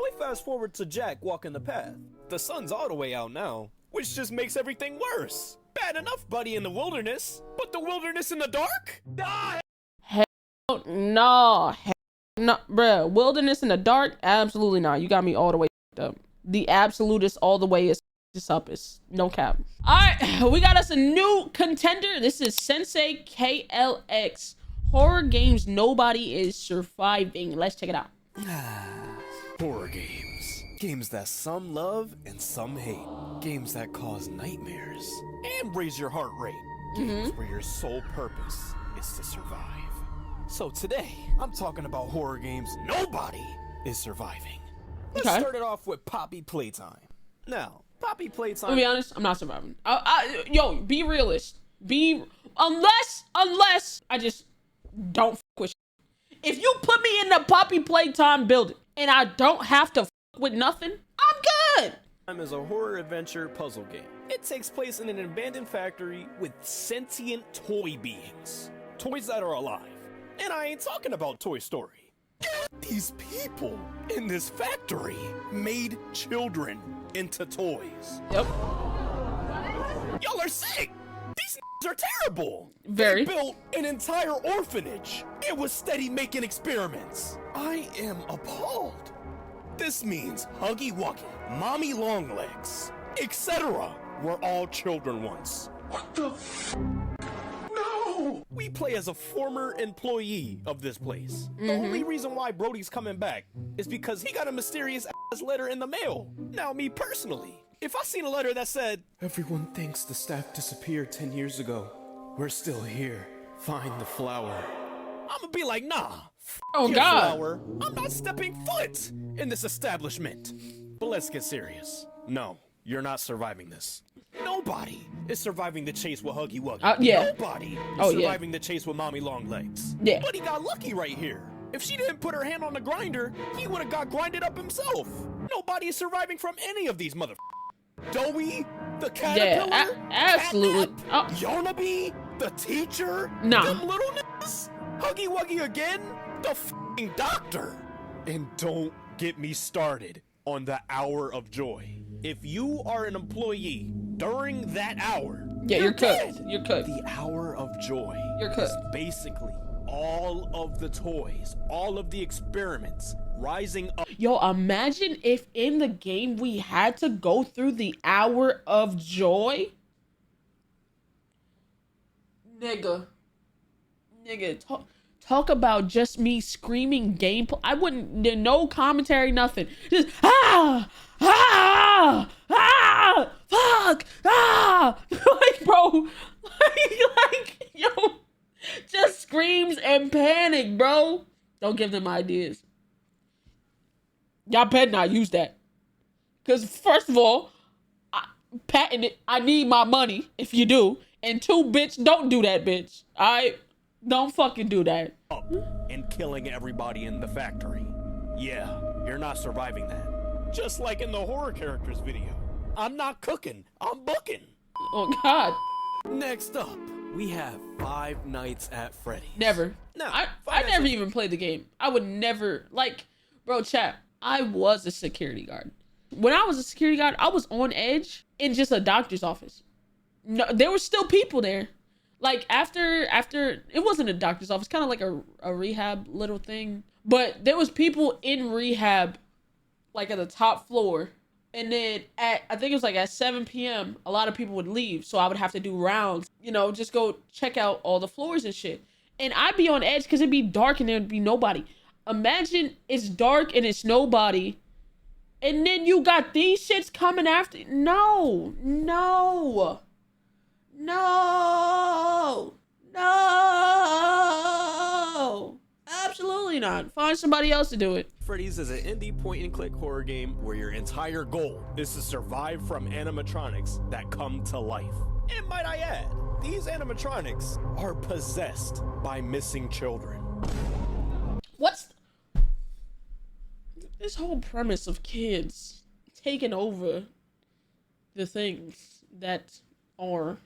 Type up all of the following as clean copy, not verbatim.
So we fast forward to Jack walking the path. The sun's all the way out now, which just makes everything worse. Bad enough Buddy in the wilderness, but the wilderness in the dark? Ah! Hell no. Hell no, bruh. Wilderness in the dark? Absolutely not. You got me all the way up. The absolutist all the way is just up. It's no cap. All right, we got us a new contender. This is Sensei KLX. Horror games nobody is surviving. Let's check it out. Horror games. Games that some love and some hate. Games that cause nightmares and raise your heart rate. Games where your sole purpose is to survive. So today, I'm talking about horror games nobody is surviving. Let's start it off with Poppy Playtime. Now, Poppy Playtime... To be honest, I'm not surviving. Yo, be realist. Unless I just don't fuck with shit. If you put me in the Poppy Playtime building and I don't have to fuck with nothing, I'm good. Is a horror adventure puzzle game. It takes place in an abandoned factory with sentient toy beings. Toys that are alive. And I ain't talking about Toy Story. These people in this factory made children into toys. Yep. Y'all are sick. These are terrible. Very. They built an entire orphanage. It was steady making experiments. I am appalled. This means Huggy Wuggy, Mommy Longlegs, etc. were all children once. What the f? No! We play as a former employee of this place. The only reason why Brody's coming back is because he got a mysterious ass letter in the mail. Now, me personally, if I seen a letter that said, "Everyone thinks the staff disappeared 10 years ago. We're still here. Find the flower." I'ma be like, nah. Oh God. Flower. I'm not stepping foot in this establishment. But let's get serious. No, you're not surviving this. Nobody is surviving the chase with Huggy Wuggy. Yeah. Nobody is surviving the chase with Mommy Longlegs. Yeah. But he got lucky right here. If she didn't put her hand on the grinder, he would have got grinded up himself. Nobody is surviving from any of these mother. Doughy, the caterpillar, Yeah, absolutely. Yonabe, the teacher, Nah. them little niggas, Huggy Wuggy again, the f***ing doctor. And don't get me started on the hour of joy. If you are an employee during that hour, Yeah, you're cooked. dead. You're cooked. The hour of joy You're is cooked. basically all of the toys, all of the experiments rising up. Yo, imagine if in the game we had to go through the hour of joy. Nigga, talk about just me screaming gameplay. I wouldn't, no commentary, nothing. Just fuck, like, bro, like, yo, just screams and panic, bro. Don't give them ideas. Y'all better not use that. Because first of all, patent it. I need my money if you do. And two, bitch, don't do that, bitch. Don't fucking do that. And killing everybody in the factory. Yeah, you're not surviving that. Just like in the horror characters video. I'm not cooking, I'm booking. Oh, God. Next up, we have Five Nights at Freddy's. Never. No, I never even played the game. I would never, like, bro, chat, I was a security guard. When I was a security guard, I was on edge in just a doctor's office. No, there were still people there. Like, after it wasn't a doctor's office, kind of like a rehab little thing. But there was people in rehab, like, at the top floor. And then I think it was like at 7 p.m., a lot of people would leave. So I would have to do rounds, you know, just go check out all the floors and shit. And I'd be on edge because it'd be dark and there'd be nobody. Imagine it's dark and it's nobody. And then you got these shits coming after. No. Absolutely not. Find somebody else to do it. Freddy's is an indie point-and-click horror game where your entire goal is to survive from animatronics that come to life. And might I add, these animatronics are possessed by missing children. What's this whole premise of kids taking over the things that are...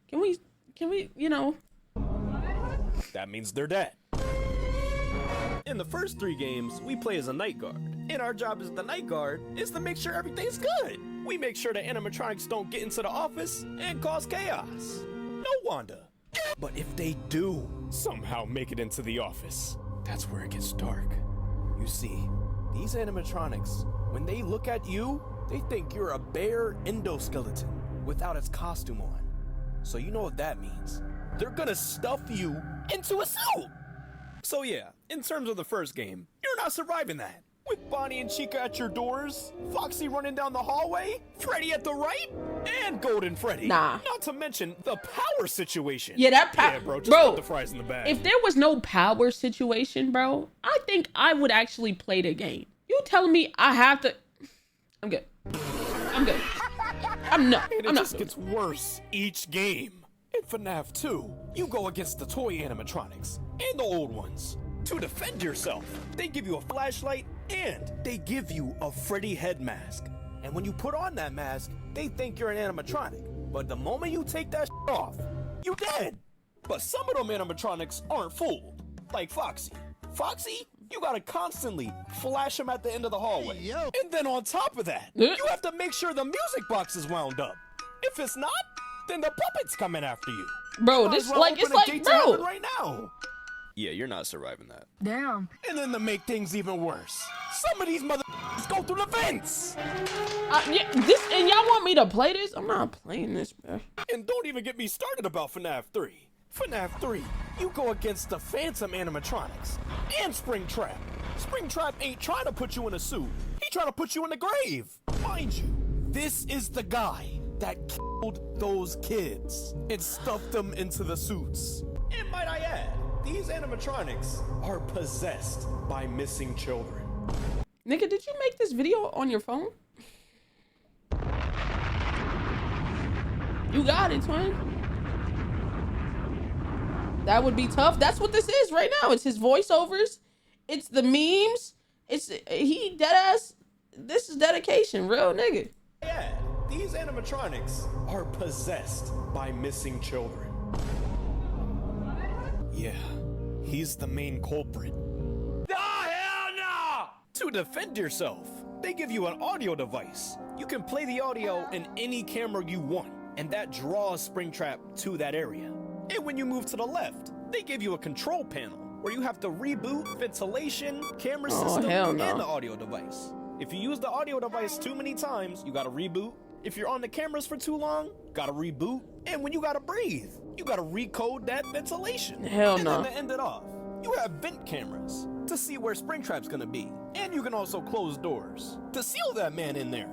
Can we, you know... That means they're dead. In the first 3 games, we play as a night guard. And our job as the night guard is to make sure everything's good. We make sure the animatronics don't get into the office and cause chaos. No, Wanda. But if they do somehow make it into the office, that's where it gets dark. You see, these animatronics, when they look at you, they think you're a bare endoskeleton without its costume on. So you know what that means. They're gonna stuff you into a suit. So yeah, in terms of the first game, you're not surviving that. With Bonnie and Chica at your doors, Foxy running down the hallway, Freddy at the right, and Golden Freddy. Nah. Not to mention the power situation. Yeah, that Yeah, bro, just put the fries in the bag. If there was no power situation, bro, I think I would actually play the game. You telling me I have to? I'm good. I'm good. I'm not. And it just gets worse each game. In FNAF 2, you go against the toy animatronics and the old ones. To defend yourself, they give you a flashlight and they give you a Freddy head mask. And when you put on that mask, they think you're an animatronic. But the moment you take that off, you dead. But some of them animatronics aren't fooled, like Foxy. Foxy, you gotta constantly flash him at the end of the hallway. Hey, and then on top of that, you have to make sure the music box is wound up. If it's not, then the puppet's coming after you. Bro, this like it's like, bro. Right now. Yeah, you're not surviving that. Damn. And then to make things even worse, some of these motherfuckers go through the vents. Yeah, and y'all want me to play this? I'm not playing this, bro. And don't even get me started about FNAF 3. FNAF 3, you go against the Phantom animatronics and Springtrap. Springtrap ain't trying to put you in a suit. He trying to put you in the grave. Mind you, this is the guy that killed those kids and stuffed them into the suits. And might I add, these animatronics are possessed by missing children. Nigga, did you make this video on your phone? You got it, twin. That would be tough. That's what this is right now. It's his voiceovers. It's the memes. It's he dead ass. This is dedication, real nigga. Yeah, these animatronics are possessed by missing children. Yeah, he's the main culprit. Oh, hell no! To defend yourself, they give you an audio device. You can play the audio in any camera you want, and that draws Springtrap to that area. And when you move to the left, they give you a control panel where you have to reboot ventilation, camera system, and the audio device. If you use the audio device too many times, you gotta reboot. If you're on the cameras for too long, gotta reboot. And when you gotta breathe, you gotta recode that ventilation. Hell and no. then to end it off, you have vent cameras to see where Springtrap's gonna be. And you can also close doors to seal that man in there.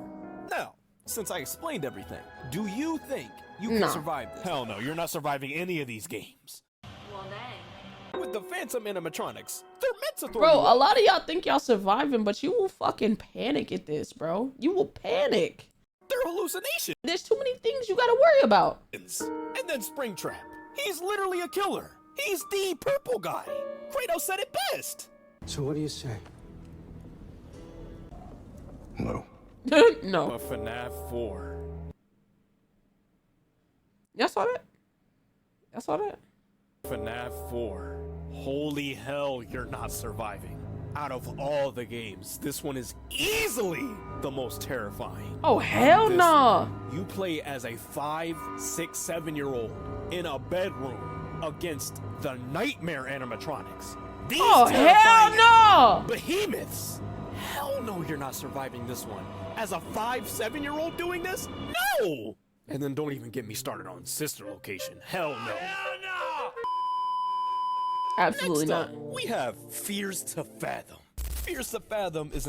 Now, since I explained everything, do you think you can survive this? Hell no, you're not surviving any of these games. Well, dang. With the Phantom animatronics, they're meant to throw Bro, you a off. lot of y'all think y'all surviving, but you will fucking panic at this, bro. You will panic. They're hallucinations. There's too many things you gotta worry about. And then Springtrap. He's literally a killer. He's the purple guy. Kratos said it best. So what do you say? No. No. But FNAF 4. Y'all saw that? Y'all saw that? FNAF 4. Holy hell, you're not surviving. Out of all the games, this one is easily the most terrifying. Oh, hell no. You play as a 5, 6, 7-year-old in a bedroom against the nightmare animatronics. These Oh, hell no. behemoths. Hell no, you're not surviving this one. As a 5, 7-year-old doing this? No! And then don't even get me started on sister location. Hell no. Hell no! Absolutely Next not. up, we have Fears to Fathom. Fears to Fathom is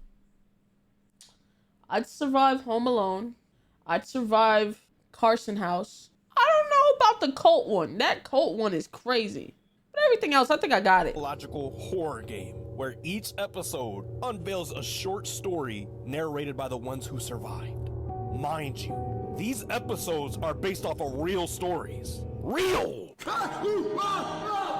I'd survive Home Alone. I'd survive Carson House. I don't know about the cult one. That cult one is crazy. But everything else, I think I got it. psychological horror game where each episode unveils a short story narrated by the ones who survived. Mind you, these episodes are based off of real stories. Real!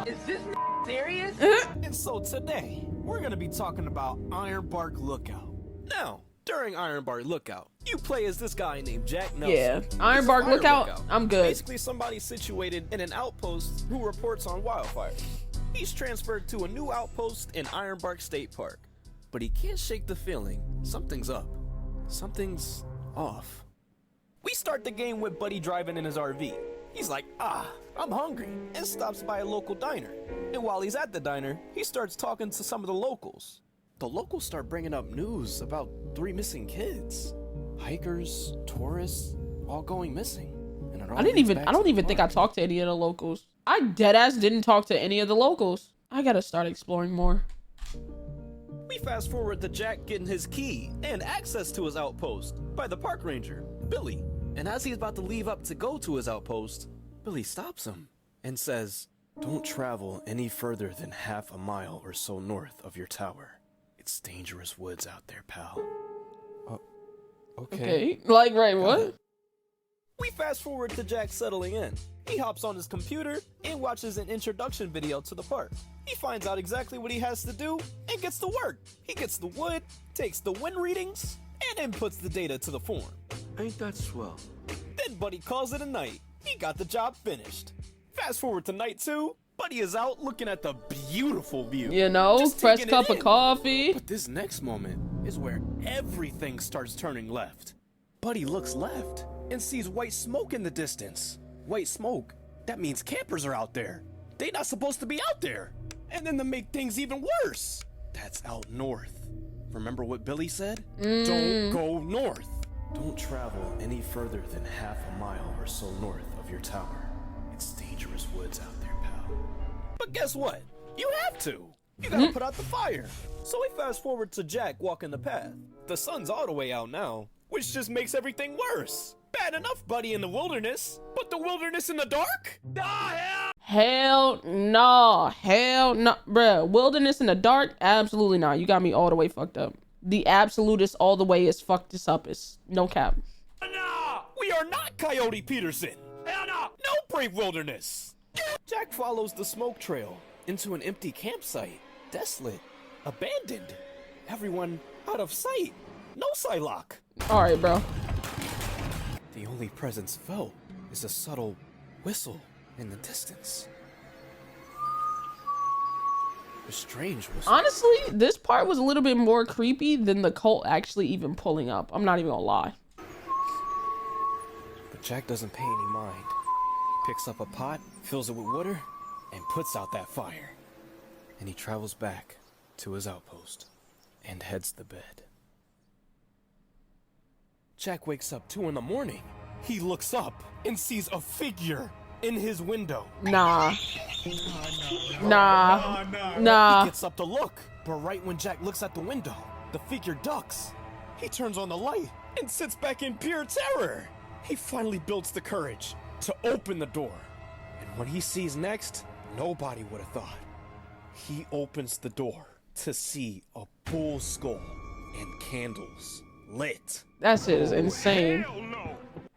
Is this serious? And so today, we're gonna be talking about Ironbark Lookout. Now, during Ironbark Lookout, you play as this guy named Jack Nelson. Yeah, This is Ironbark Fire Lookout, I'm good. Basically somebody situated in an outpost who reports on wildfires. He's transferred to a new outpost in Ironbark State Park, but he can't shake the feeling something's up. Something's off. We start the game with Buddy driving in his RV. He's like, I'm hungry, and stops by a local diner. And while he's at the diner, he starts talking to some of the locals. The locals start bringing up news about 3 missing kids. Hikers, tourists, all going missing. And it all I don't leads even back to the think I park. talked to any of the locals. I deadass didn't talk to any of the locals. I gotta start exploring more. We fast forward to Jack getting his key and access to his outpost by the park ranger, Billy. And as he's about to leave up to go to his outpost, Billy stops him and says, "Don't travel any further than half a mile or so north of your tower. It's dangerous woods out there, pal." Okay. Like, right, what? We fast forward to Jack settling in. He hops on his computer and watches an introduction video to the park. He finds out exactly what he has to do and gets to work. He gets the wood, takes the wind readings, and inputs the data to the form. Ain't that swell? Then Buddy calls it a night. He got the job finished. Fast forward to night 2. Buddy is out looking at the beautiful view. You know, Just fresh taking cup it of in. coffee. But this next moment is where everything starts turning left. Buddy looks left and sees white smoke in the distance. White smoke, that means campers are out there. They not supposed to be out there. And then to make things even worse, that's out north. Remember what Billy said? Don't go north. Don't travel any further than half a mile or so north of your tower. It's dangerous woods out there, pal. But guess what? You have to. You gotta put out the fire. So we fast forward to Jack walking the path. The sun's all the way out now, which just makes everything worse. Bad enough, Buddy, in the wilderness, but the wilderness in the dark? Hell no. Hell no. Bruh, wilderness in the dark? Absolutely not. You got me all the way fucked up. The absolutist all the way is fucked this up. Is no cap. No! We are not Coyote Peterson! Hell no! No brave wilderness! Jack follows the smoke trail into an empty campsite. Desolate. Abandoned. Everyone out of sight. No Psylocke. Alright, bro. The only presence felt is a subtle whistle in the distance. A strange whistle. Honestly, this part was a little bit more creepy than the cult actually even pulling up. I'm not even gonna lie. But Jack doesn't pay any mind. Picks up a pot, fills it with water, and puts out that fire. And he travels back to his outpost and heads to bed. Jack wakes up 2 in the morning. He looks up and sees a figure in his window. Nah. He Nah. gets up to look, but right when Jack looks at the window, the figure ducks. He turns on the light and sits back in pure terror. He finally builds the courage to open the door. And what he sees next, nobody would have thought. He opens the door to see a bull skull and candles lit. That shit is insane.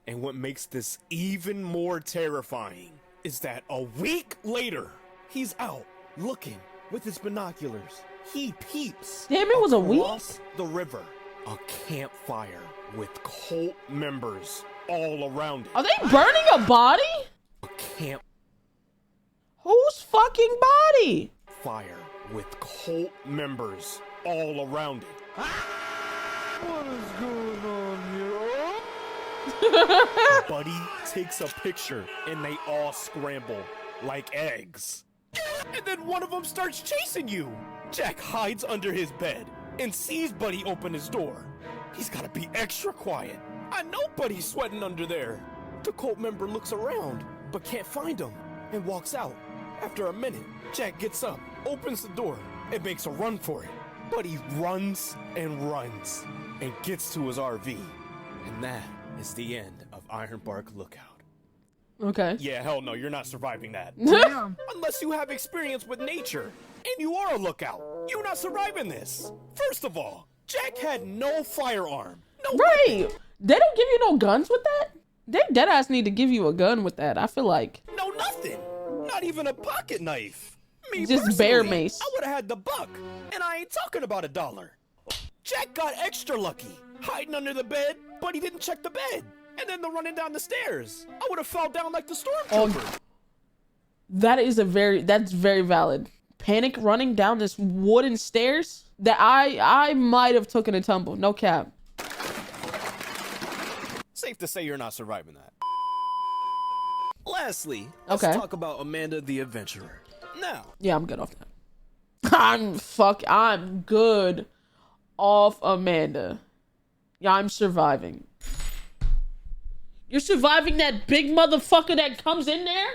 And what makes this even more terrifying is that a week later, he's out looking with his binoculars. He peeps. Damn, it was a week? across the river. A campfire with cult members all around it. Are they burning a body? A campfire Whose fucking body? with cult members all around it. What is going on here? Buddy takes a picture and they all scramble like eggs. And then one of them starts chasing you. Jack hides under his bed and sees Buddy open his door. He's gotta be extra quiet. I know Buddy's sweating under there. The cult member looks around but can't find him and walks out. After a minute, Jack gets up, opens the door, and makes a run for it. Buddy runs and gets to his RV. And that is the end of Ironbark Lookout. Okay. Yeah, hell no, you're not surviving that. Damn. Unless you have experience with nature, and you are a lookout. You're not surviving this. First of all, Jack had no firearm. No Right. weapon, They don't give you no guns with that? They deadass need to give you a gun with that. I feel like. no nothing. Not even a pocket knife. Me Just bear personally, mace. I would have had the buck, and I ain't talking about $1. Jack got extra lucky, hiding under the bed, but he didn't check the bed. And then the running down the stairs. I would have fell down like the stormtrooper. That's very valid. panic running down this wooden stairs that I might have taken a tumble. No cap. Safe to say you're not surviving that. Lastly, let's talk about Amanda the Adventurer. Now. Yeah, I'm good off that. I'm good off Amanda. Yeah, I'm surviving. You're surviving that big motherfucker that comes in there?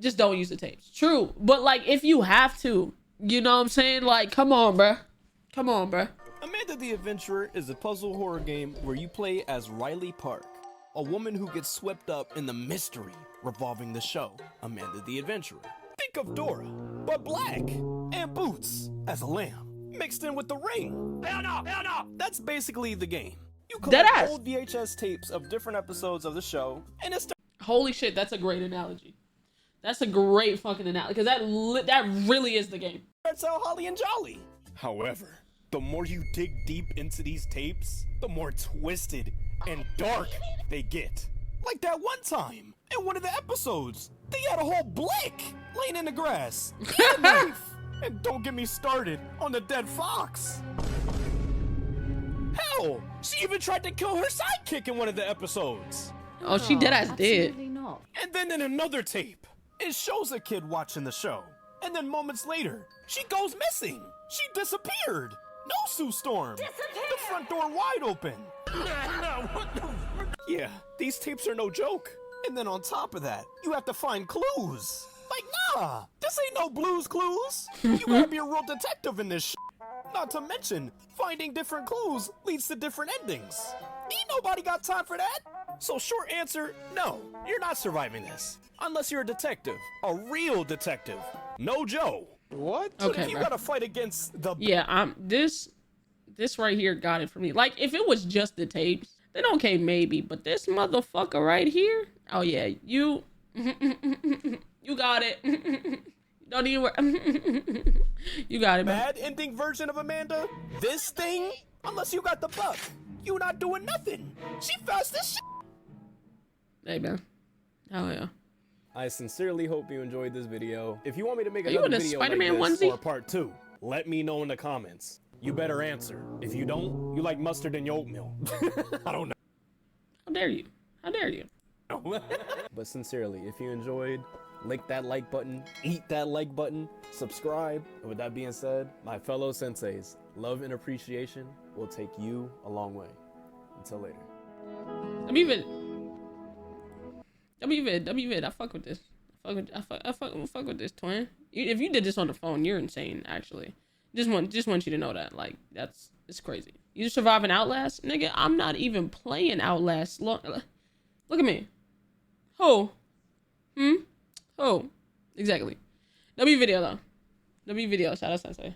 Just don't use the tapes. True. But like, if you have to, you know what I'm saying? Like, come on, bruh. Come on, bruh. Amanda the Adventurer is a puzzle horror game where you play as Riley Park, a woman who gets swept up in the mystery revolving the show, Amanda the Adventurer. Think of Dora, but black, and Boots as a lamb, mixed in with the ring. Hell no, hell no! That's basically the game. You collect old VHS tapes of different episodes of the show, and it's... Holy shit, that's a great analogy. That's a great fucking analogy, because that really is the game. That's how Holly and Jolly. However, the more you dig deep into these tapes, the more twisted and dark they get. Like that one time, in one of the episodes, they had a whole blick laying in the grass. And don't get me started on the dead fox. Hell, she even tried to kill her sidekick in one of the episodes. Oh, she deadass did. Not. And then in another tape, it shows a kid watching the show. And then moments later, she goes missing. She disappeared. No Sue Storm. The front door wide open. Yeah, these tapes are no joke. And then on top of that, you have to find clues. Like, nah, this ain't no Blues Clues. You gotta be a real detective in this shit. Not to mention, finding different clues leads to different endings. Ain't nobody got time for that. So short answer, no, you're not surviving this. Unless you're a detective, a real detective. No Joe. What? Okay, if you gotta fight against the... Yeah, this right here got it for me. Like, if it was just the tapes, then okay, maybe. But this motherfucker right here, oh yeah, you got it. Don't even worry. You got it, man. Bad ending version of Amanda? This thing? Unless you got the buck, you not doing nothing. She fast as shit. Hey, man. Oh yeah. I sincerely hope you enjoyed this video. If you want me to make Are you another in a video Spider-Man like this onesie? or part 2, let me know in the comments. You better answer. If you don't, you like mustard in your oatmeal. I don't know. How dare you? How dare you? But sincerely, if you enjoyed, lick that like button, eat that like button, subscribe. And with that being said, my fellow senseis, love and appreciation will take you a long way. Until later. I'm even. I fuck with this. I fuck with this, twin. If you did this on the phone, you're insane. Actually, just want you to know that. Like, it's crazy. You surviving Outlast, nigga? I'm not even playing Outlast. Look at me. Who? Who? Exactly. W video though. W video. Shout out Sensei.